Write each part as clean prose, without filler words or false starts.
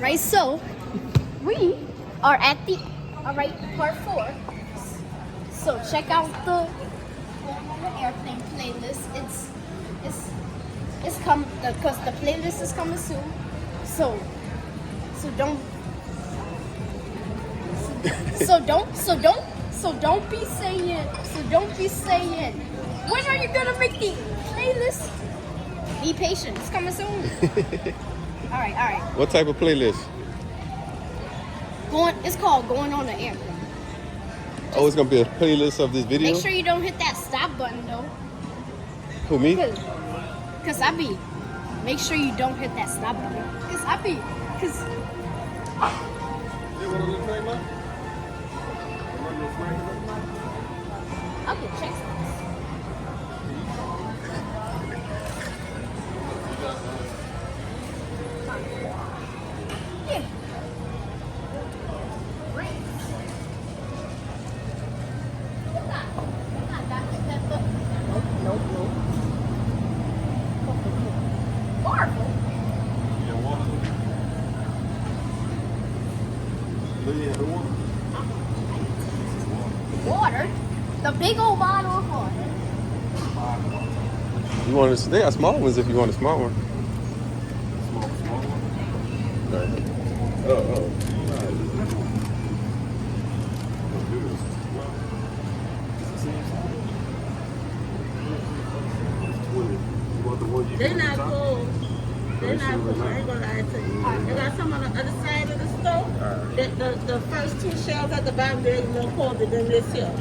Right, so we are at the part 4. So check out the airplane playlist. It's coming because the playlist is coming soon. So don't be saying when are you gonna make the playlist? Be patient. It's coming soon. All right. What type of playlist? It's called Going on the Airplane. Oh, it's gonna be a playlist of this video. Make sure you don't hit that stop button though. Who, me? Cause I be. Make sure you don't hit that stop button. Cause I be. Cause. Okay, check this. Yeah. Nope. Marvel. Water. The big old bottle of water. You want to? They got small ones if you want a small one. Right. Oh. They're not cool. They're not cool. I ain't gonna lie to you. They got some on the other side of the store. The first 2 shelves at the bottom, they're more colder than this here.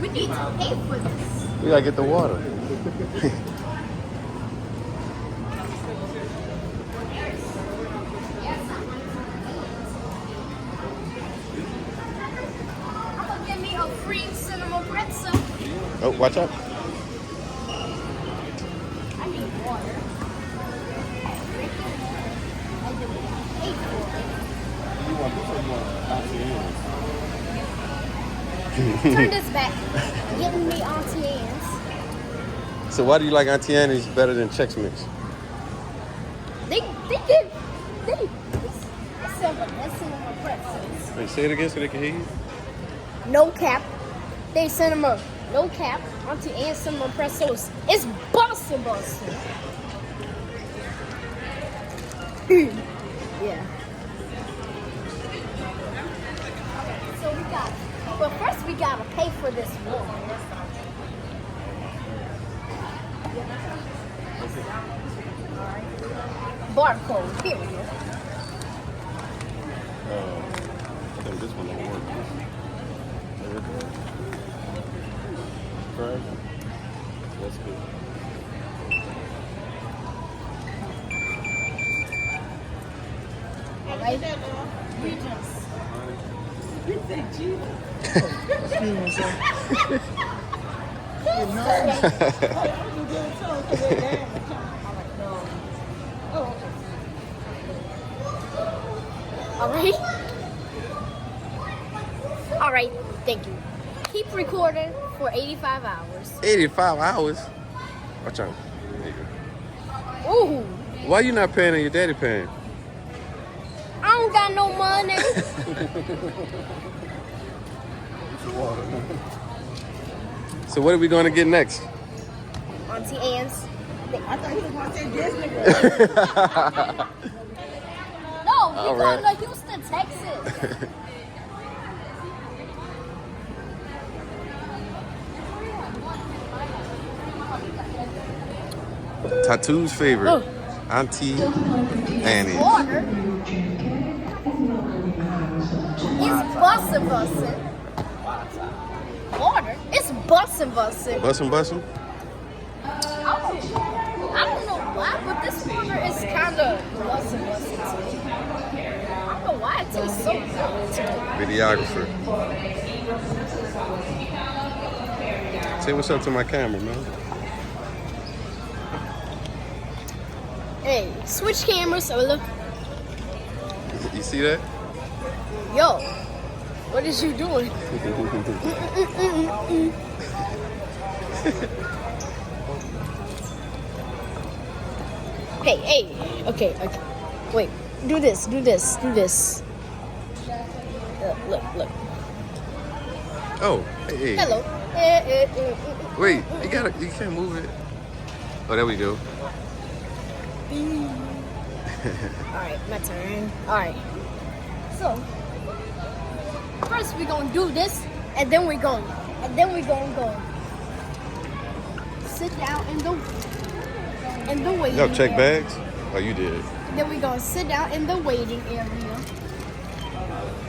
We need to pay for this. We gotta get the water. I'm gonna give me a free cinnamon pretzel. Oh, watch out. I need water. And then we pay for it. Turn this back. Getting me Auntie Anne's. So why do you like Auntie Annie's better than Chex Mix? They cinnamon pretzels. Wait, say it again so they can hear you. No cap. They cinnamon. No cap. Auntie Anne's cinnamon pretzels. It's bussin'. Yeah. So but first we gotta pay for this water. Barcode, period. I think this one don't work. Right? That's good. Right? Regents. You think Jesus? Excuse me, sir. All right, thank you. Keep recording for 85 hours. 85 hours? Watch out. There you go. Ooh, Why you not paying and your daddy paying? I don't got no money. So what are we going to get next? Auntie Anne's. I thought he was going to say Disney World. No, we All going right. to Houston, Texas. Tattoo's favorite. Oh. Auntie Annie. Water. It's bussin'. Water. It's bussin'. Bussin'? I don't know why, but this water is kind of bussin' to me. I don't know why it tastes so good. Videographer. Say what's up to my camera, man. Hey, switch cameras. So look. You see that? Yo, what is you doing? Hey. Okay. Wait. Do this. Look. Oh, hey. Hello. Wait, you can't move it. Oh, there we go. Alright, my turn. Alright. So first we're gonna do this and then we're gonna go sit down in the waiting Y'all check area. bags? Oh, you did. Then we're gonna sit down in the waiting area.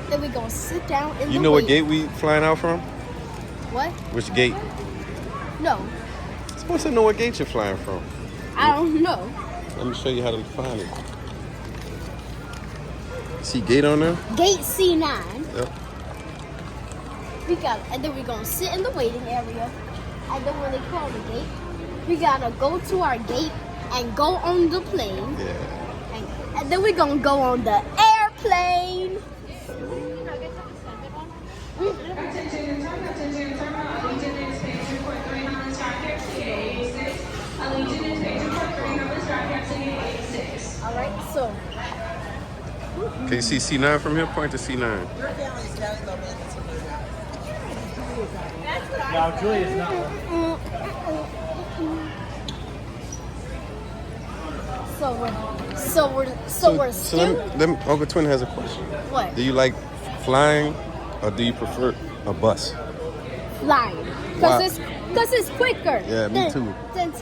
Then we're gonna sit down in You the know what waiting- gate we flying out from? What? Which gate? No. You're supposed to know what gate you're flying from. I don't know. Let me show you how to find it. See gate on there? Gate C9. Yep. And then we're gonna sit in the waiting area. And then when they call the gate, we gotta go to our gate and go on the plane. Yeah. And then we're gonna go on the airplane. Alright, so Can you see C9 from here? Point to C9. Now, Julia's not. so we're still let me, Uncle Twin has a question. what? Do you like flying or do you prefer a bus? Flying. Why? Because it's quicker. Yeah, me too. Then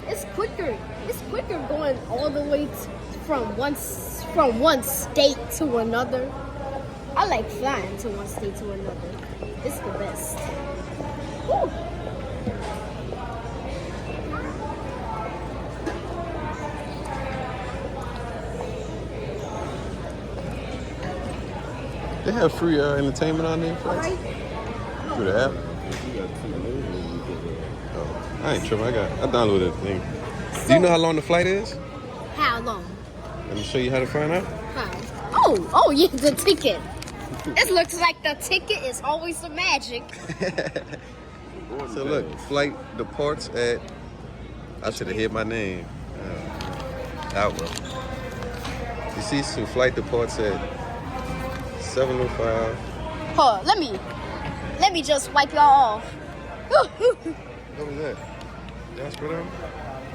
it's quicker. It's quicker going all the way from one state to another. I like flying to one state to another. It's the best. Woo. They have free entertainment on there. Alright. Through the app. Oh, I ain't tripping. I downloaded the thing. Do you know how long the flight is? How long? Let me show you how to find out. How? Oh yeah, the ticket. It looks like the ticket is always the magic. So look, flight departs at. I should have hit my name. Outlook. You see, so flight departs at 7:05. Huh, let me just wipe y'all off. What was that? Y'all spit on?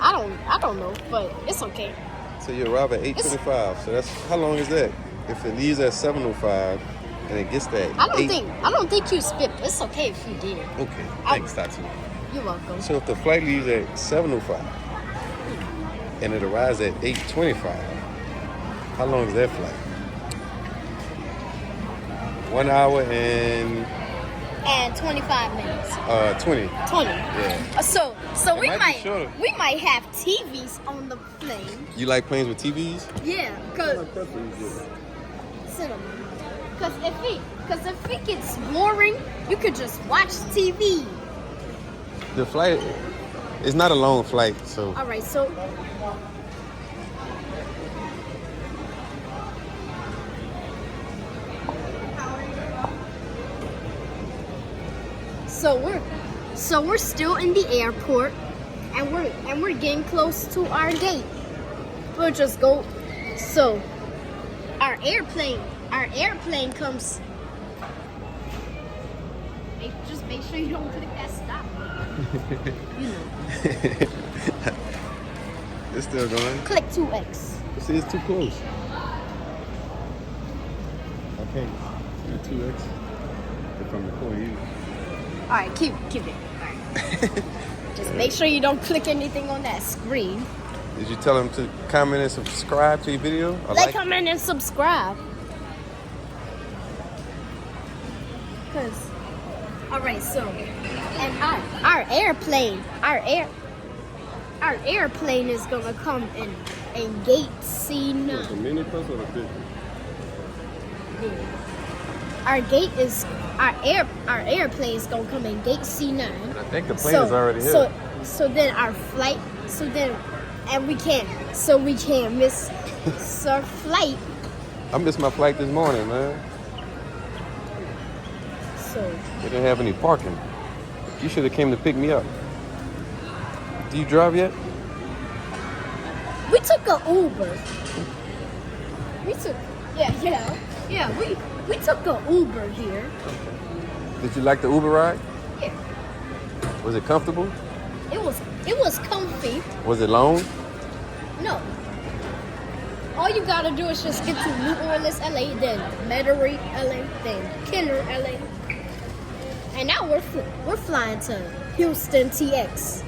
I don't know, but it's okay. So you arrive at 8:25. So that's how long is that? If it leaves at 7:05 and it gets there. I don't think you spit. It's okay if you did. Okay, thanks, Tati. You're welcome. So if the flight leaves at 7:05 and it arrives at 8:25, how long is that flight? 1 hour and And 25 minutes. 20. 20. Yeah. So we might be might shorter. have TVs on the plane. You like planes with TVs? Yeah, cause cinema. Cause if it gets boring, you could just watch TV. The flight is not a long flight, so All right, so we're still in the airport, and we're getting close to our gate. We'll just go. So our airplane comes. Just make sure you don't click that stop. You know. it's still going. Click 2x. See, it's too close. Okay, 2x. If I'm recording you. All right, keep it. All right. Just make sure you don't click anything on that screen. Did you tell them to comment and subscribe to your video? Or Like, comment, and subscribe. All right, so, and our airplane is gonna come in gate C9. The mini bus or the big? Our airplane is gonna come in gate C9. I think the plane is already here. So then our flight. And we can't miss our flight. I missed my flight this morning, man. So They didn't have any parking. You should have came to pick me up. Do you drive yet? we took an Uber. We took, yeah. We took the Uber here. Did you like the Uber ride? Yeah. Was it comfortable? It was comfy. Was it long? No. All you gotta do is just get to New Orleans, LA, then Metairie, LA, then Kenner, LA, and now we're flying to Houston, TX.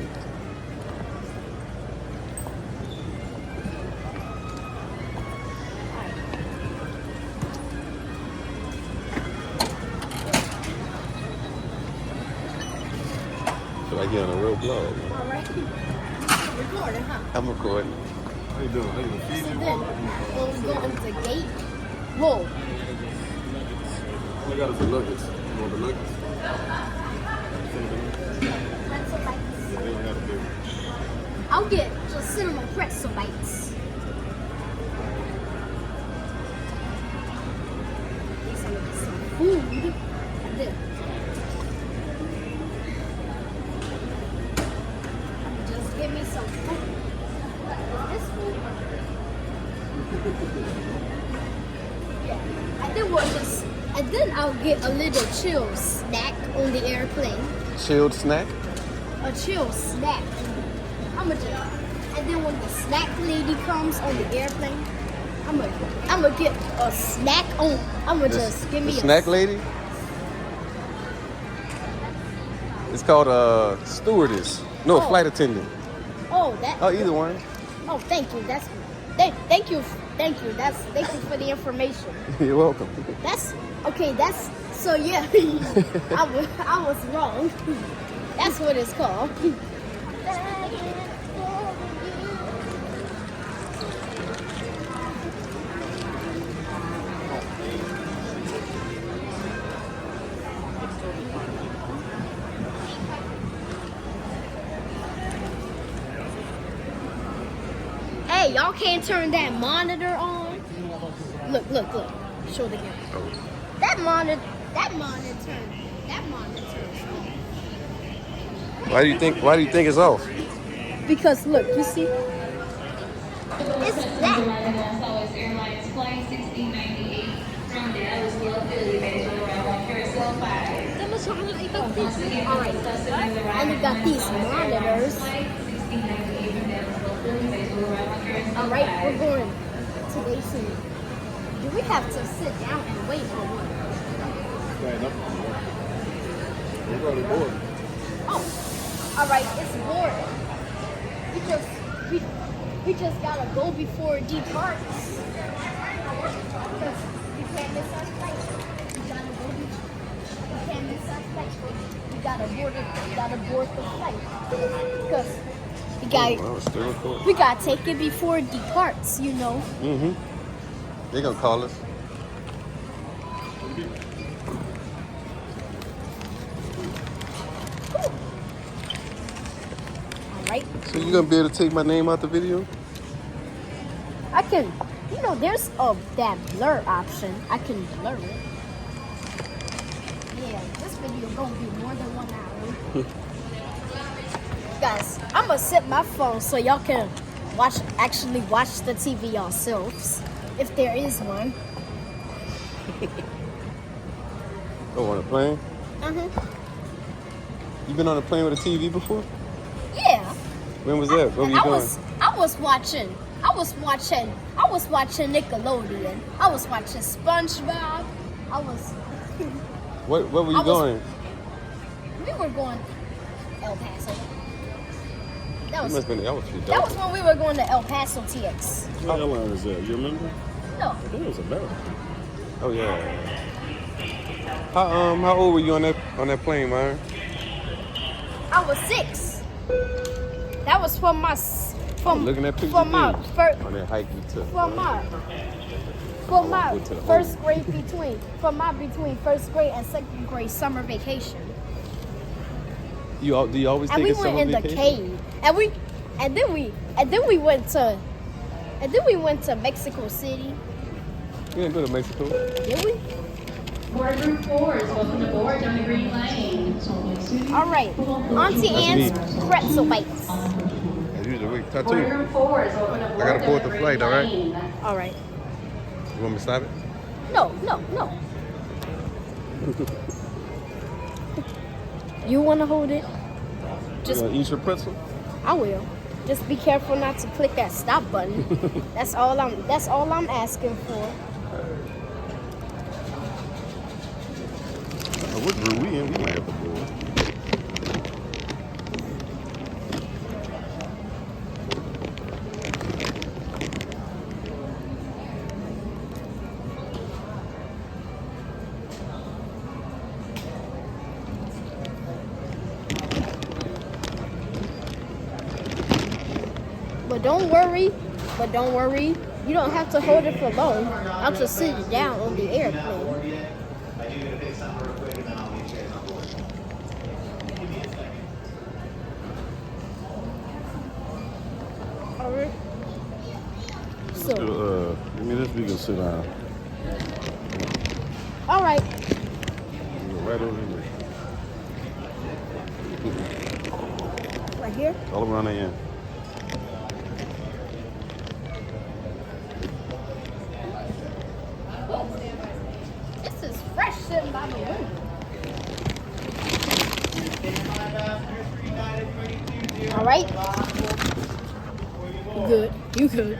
Feel like you're on a real vlog. All right. Recording, huh? I'm recording. How you doing? How you doing? So then, when we go into the gate, whoa. All I got is the nuggets. You want the nuggets? Pretzel bites. Yeah, they don't have a big. I'll get just cinnamon pretzel bites. Some food. And then just give me some food. This food. Yeah. And then I'll get a little chill snack on the airplane. Chilled snack? A chill snack. And then when the snack lady comes on the airplane, I'm gonna get a snack on. Just give me the a snack lady? It's called stewardess. No, Oh. flight attendant. Oh, that. Oh, either one. Oh, thank you. Thank you for the information. You're welcome. That's okay. So yeah. I was wrong. That's what it's called. Hey, y'all can't turn that monitor on. Look. Show the camera. Oh. That monitor. Why do you think it's off? Because look, you see? It's that. Southwest Airlines Flight 1698 from Dallas, Love Philly, based on around Carousel 5. Alright. And we got these monitors. Alright, we're going today soon. Do we have to sit down and wait or what? Stand up. We're already bored. Oh, alright, it's boring. We just gotta go before it departs. Because we can't miss our flight. We can't miss our flight. We gotta board the flight. Because we gotta take it before it departs, you know. Mm-hmm. They're gonna call us. Alright. So you gonna be able to take my name out the video? I can, there's that blur option. I can blur it. Yeah, this video gonna be more than 1 hour. Guys, I'm gonna set my phone so y'all can actually watch the TV yourselves, if there is one. Oh, on a plane? Uh-huh. You been on a plane with a TV before? Yeah. When was that? What were you doing? I was watching Nickelodeon. I was watching SpongeBob. Where were you going? We were going El Paso. That was That was pretty that dope. was when we were going to El Paso TX. What airline is that? You remember? No, I think it was American. Oh yeah. How old were you on that plane, man? I was 6. That was from my Looking at pictures from my then. first On that hike you took. from my Went to the first home. grade between first grade and second grade summer vacation. Do you always And take we a went summer in the vacation? cave. And then we went to Mexico City. We didn't go to Mexico. Did we? Board group 4 is welcome to board on the green lane. All right. Auntie Anne's pretzel bites. As usual, Board tattoo. group 4 is welcome to board gotta board on the flight, green all right? lane. All right. You want me to stop it? No. You want to hold it? You gonna eat your pretzel? I will. Just be careful not to click that stop button. That's all I'm asking for. What group we in? We might have to do it. But don't worry. You don't have to hold it for long. I'll just sit it down on the airplane. Alright. So, Give me this. We can sit down. alright. Right over here. Right here? All around the end. This is fresh sitting by the window. Alright. You good. You good.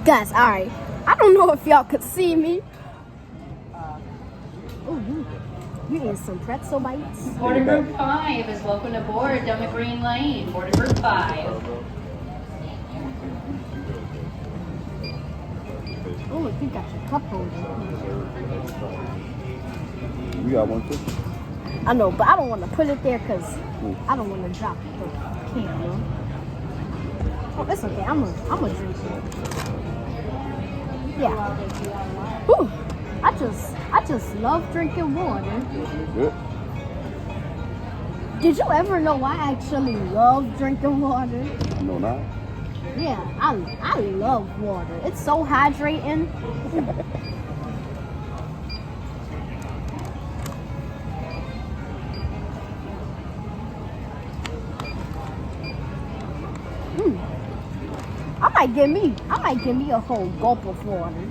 Guys, alright. I don't know if y'all could see me. Oh, you eating some pretzel bites? Border Group 5 is welcome aboard down the Green Lane. Border Group 5. Oh, look, you got your cup holder. You got one too? I know, but I don't want to put it there because I don't want to drop the camera. Oh, it's okay. I'm a drink it. Yeah. Whew. I just love drinking water. Yep. Did you ever know I actually love drinking water? No, not. Yeah, I love water. It's so hydrating. I might give me a whole gulp of water.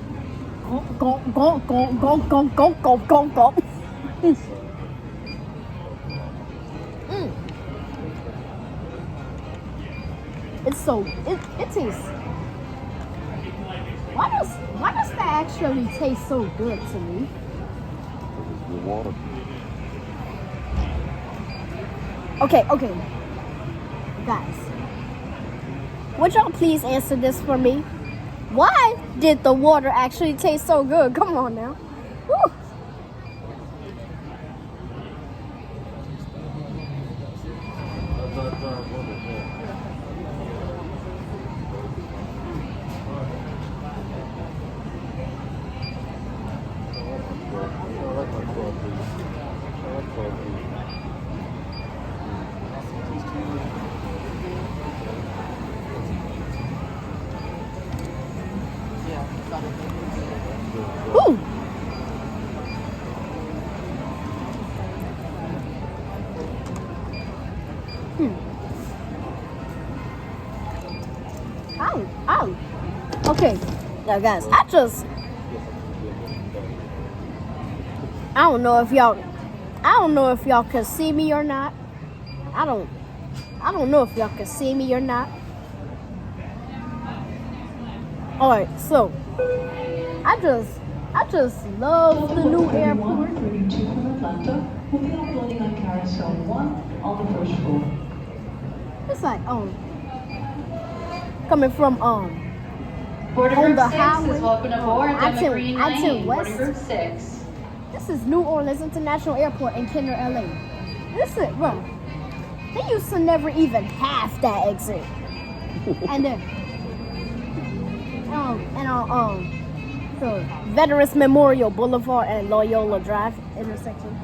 Gulp, gulp, gulp, gulp, gulp, gulp, gulp, gulp, gulp. It's so it tastes. Why does that actually taste so good to me? It's good water. Okay, guys. Would y'all please answer this for me? Why did the water actually taste so good? Come on now. Woo. Ooh. Ow. Okay. Now guys, I don't know if y'all can see me or not. I don't know if y'all can see me or not. Alright, so I just love the new airport. 32 from Atlanta will be uploading on Carousel 1 on the first floor. It's like coming from Border on Group the 6 highway. is welcome aboard down the I-10 Green I-10 Lane. West. Border Group 6. This is New Orleans International Airport in Kenner, LA. Listen, bro. They used to never even have that exit. And then the Veterans Memorial Boulevard and Loyola Drive intersection.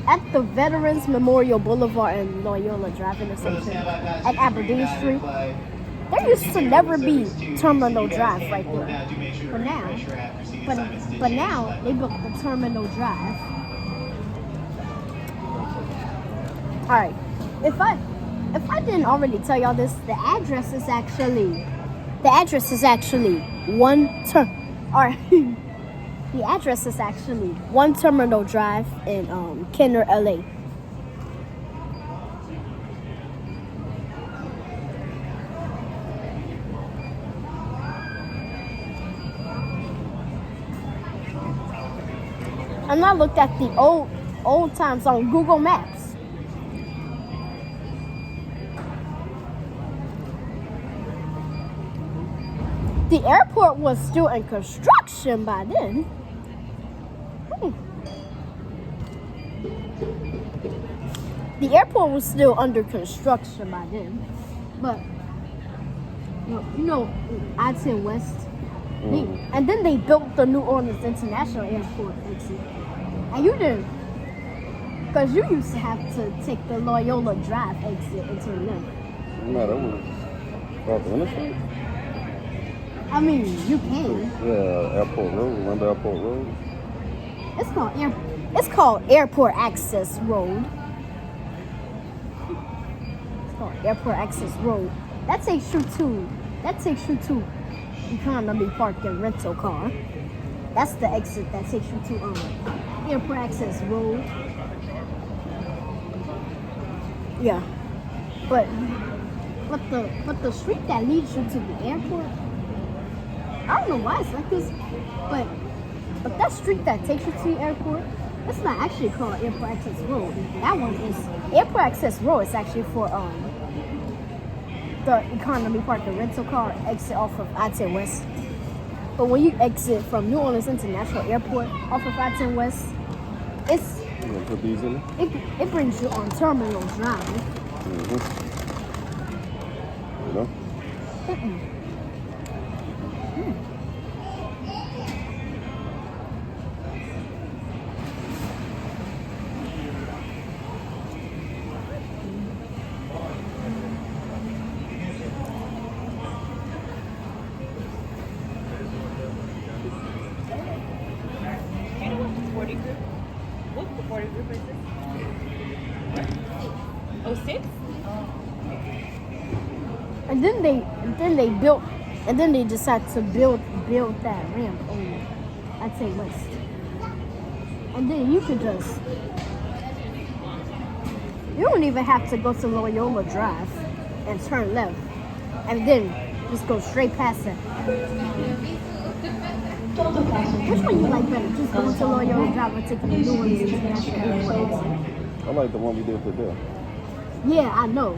At the Veterans Memorial Boulevard and Loyola Drive intersection at Aberdeen Street, there used to never be Terminal Drive right there. But now, but now they built the Terminal Drive. All right, if I didn't already tell y'all this, the address is actually the address is actually 1 Terminal Drive in Kenner, LA. And I looked at the old times on Google Maps. The airport was still in construction by then. The airport was still under construction by then. But, I-10 West. And then they built the New Orleans International Airport exit. And you didn't. Because you used to have to take the Loyola Drive exit and turn left. No, that was off the interstate. I mean, you can. Yeah, Airport Road. Remember Airport Road? It's called Airport Access Road. It's called Airport Access Road. That takes you to Economy Park and rental car. That's the exit that takes you to Airport Access Road. Yeah. But the street that leads you to the airport, I don't know why it's like this, but that street that takes you to the airport, it's not actually called Airport Access Road. That one is Airport Access Road. It's actually for the Economy Park and rental car exit off of I-10 West. But when you exit from New Orleans International Airport off of I-10 West, You gonna put these in? it brings you on Terminal Drive. You know? What's the 40 group is this? 06? And then they decided to build that ramp on I-10 West. And then you don't even have to go to Loyola Drive and turn left, and then just go straight past it. Which one you like better? Just going to Loyola Drive or taking the New Orleans International Airport? I like the one we did today. Yeah, I know.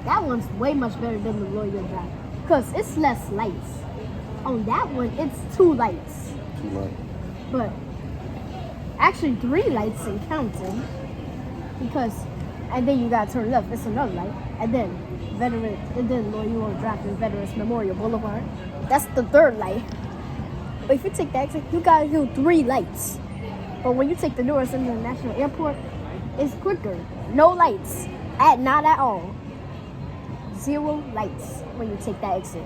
That one's way much better than the Loyola Drive because it's less lights. On that one, it's 2 lights. 2 lights. But actually 3 lights and counting, and then you gotta turn left, it's another light, and then Loyola Drive and Veterans Memorial Boulevard, that's the 3rd light. But if you take that exit, you gotta do 3 lights. But when you take the New Orleans International Airport, it's quicker. No lights, not at all. 0 lights when you take that exit.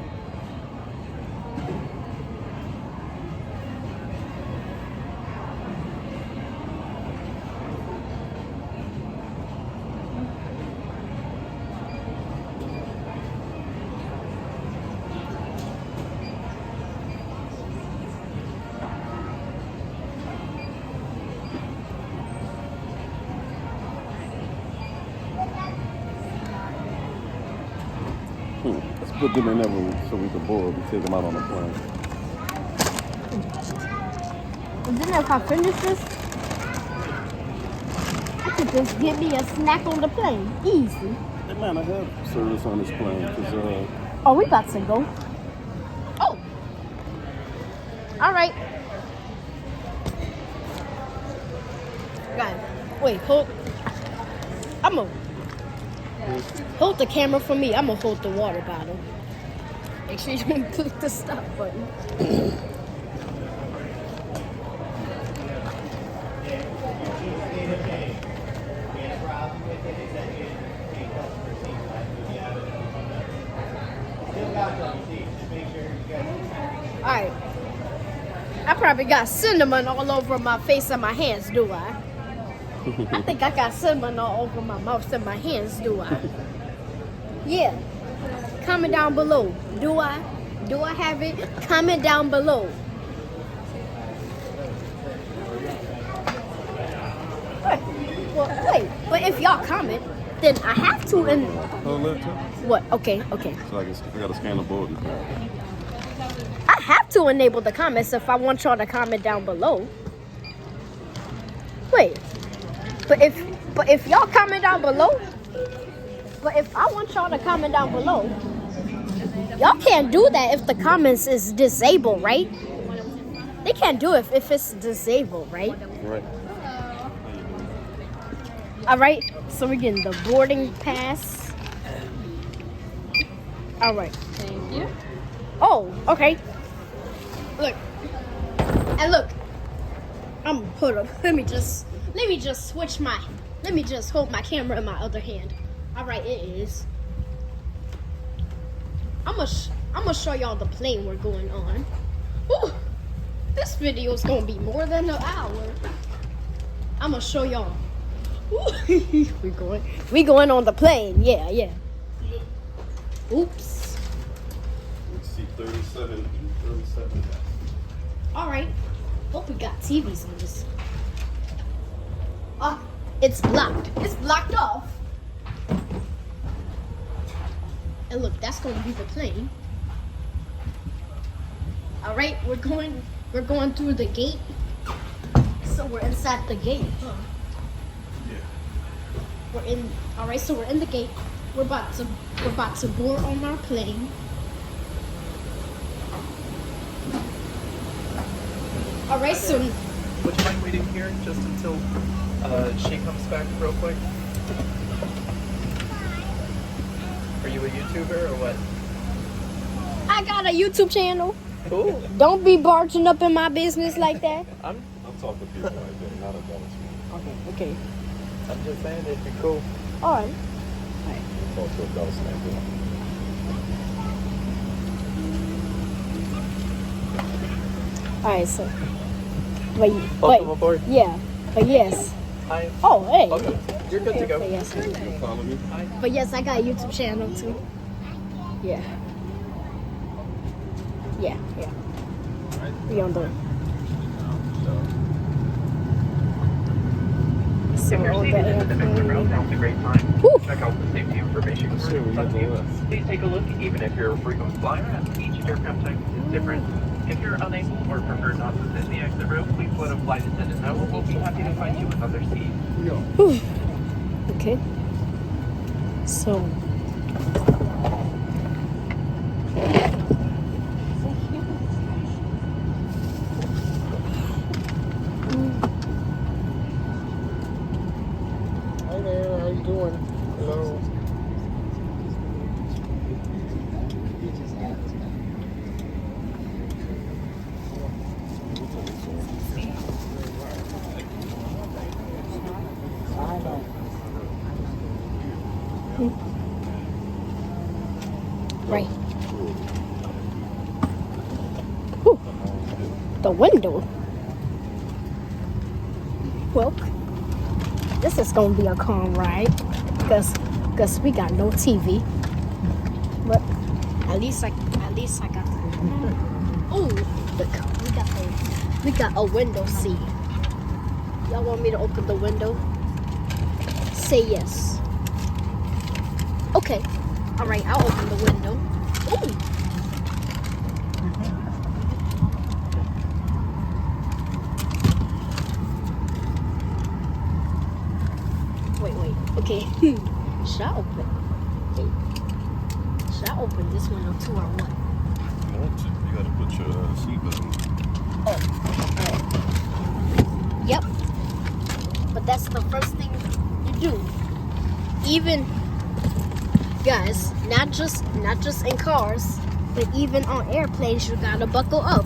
Let's put them in there so we can board. We take them out on the plane. And then if I finish this, I could just get me a snack on the plane. Easy. They might not have service on this plane because Oh, we about to go. Oh. All right. God. Wait, hold the camera for me. I'm gonna hold the water bottle. Make sure you don't click the stop button. Alright. I probably got cinnamon all over my face and my hands, do I? I think I got cinnamon all over my mouth and my hands, do I? Yeah. Comment down below. Do I? Do I have it? Comment down below. Wait. But if y'all comment, then I have to. And Oh, look, too. what? Okay. So I gotta scan the board. I have to enable the comments if I want y'all to comment down below. Wait. But if y'all comment down below, but if I want y'all to comment down below, y'all can't do that if the comments is disabled, right? They can't do it if it's disabled, right? Right. All right. So we're getting the boarding pass. All right. Thank you. Oh, okay. Look. And look. Hold up. Let me just hold my camera in my other hand. All right, it is. I'm gonna show y'all the plane we're going on. Ooh, this video is gonna be more than an hour. I'm gonna show y'all. Ooh, we going on the plane. Yeah. Oops. Let's see, 37. All right. Hope we got TVs on this. It's blocked. It's blocked off. And look, that's going to be the plane. All right, we're going through the gate. So we're inside the gate, huh? Yeah. All right, so we're in the gate. We're about to board on our plane. All right, so Would you mind waiting here just until she comes back real quick? Are you a YouTuber or what? I got a YouTube channel. Cool. Don't be barging up in my business like that. I'm talking to people like that, not adults. Okay. I'm just saying it'd be cool. All right. Talk to adults like that. All right, so. Welcome aboard. Yeah, but yes. Hi. Oh, hey. Okay. You're good to go. Okay, yes. Follow me. But yes, I got a YouTube channel too. Yeah. We on the. So If you're on the seated in the domestic row, airplane. now's a great time. Whew. Check out the safety information Let's see card. what It's up to we you. got left. Please take a look, even if you're a frequent flyer, as each aircraft type is different. If you're unable or prefer not to sit in the exit row, please let a flight attendant know. We'll be happy to find you another seat. Whew. Okay. So. Hi there, how you doing? Hello. Right. Whew. The window. Well, this is gonna be a calm ride, cause we got no TV. But at least I got. Oh, look, we got a window seat. Y'all want me to open the window? Say yes. Okay. All right, I'll open the window. Ooh. Wait. Okay. Should I open? Wait. Should I open this window too or what? You gotta put your seatbelt on. Yep. But that's the first thing you do. Even guys, not just in cars, but even on airplanes, you gotta buckle up.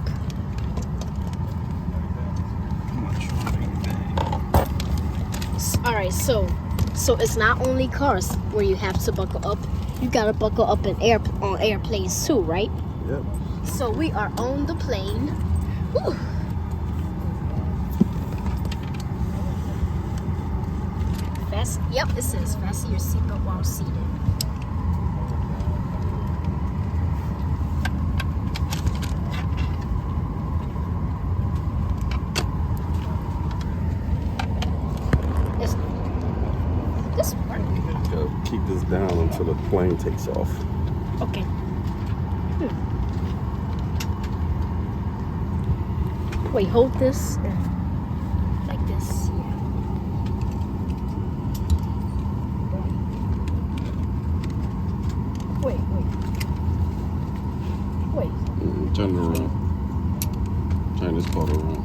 All right, so it's not only cars where you have to buckle up. You gotta buckle up on airplanes too, right? Yep. So we are on the plane. Whew. Fast. Yep, it says fasten your seatbelt while seated. This work. Gotta keep this down until the plane takes off. Okay. Wait, hold this like this. Yeah. Wait. Turn it around. Turn this part around.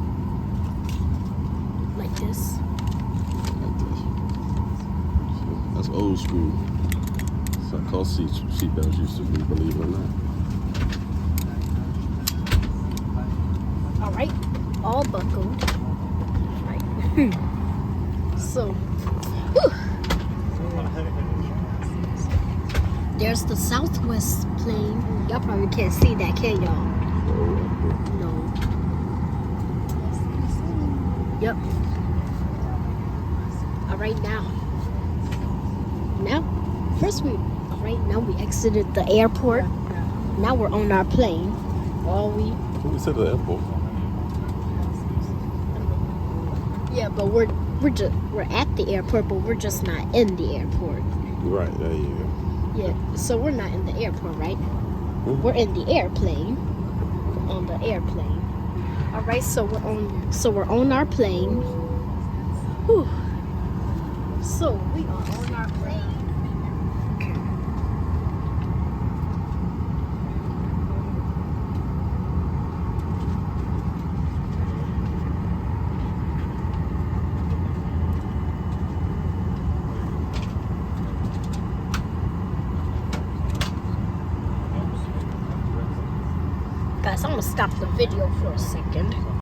Like this. Like this. That's old school. So I call seatbelts used to be, believe it or not. All right, all buckled. Right. So, whew. There's the Southwest plane. Y'all probably can't see that, can y'all? No. Yep. All right, now. Now we exited the airport. Now we're on our plane. We said the airport. Yeah, but we're at the airport, but we're just not in the airport. Right, there you go. Yeah, so we're not in the airport, right? We're in the airplane. On the airplane. All right, so we're on our plane. Whew. So we are on our plane. Guys, I'm gonna stop the video for a second.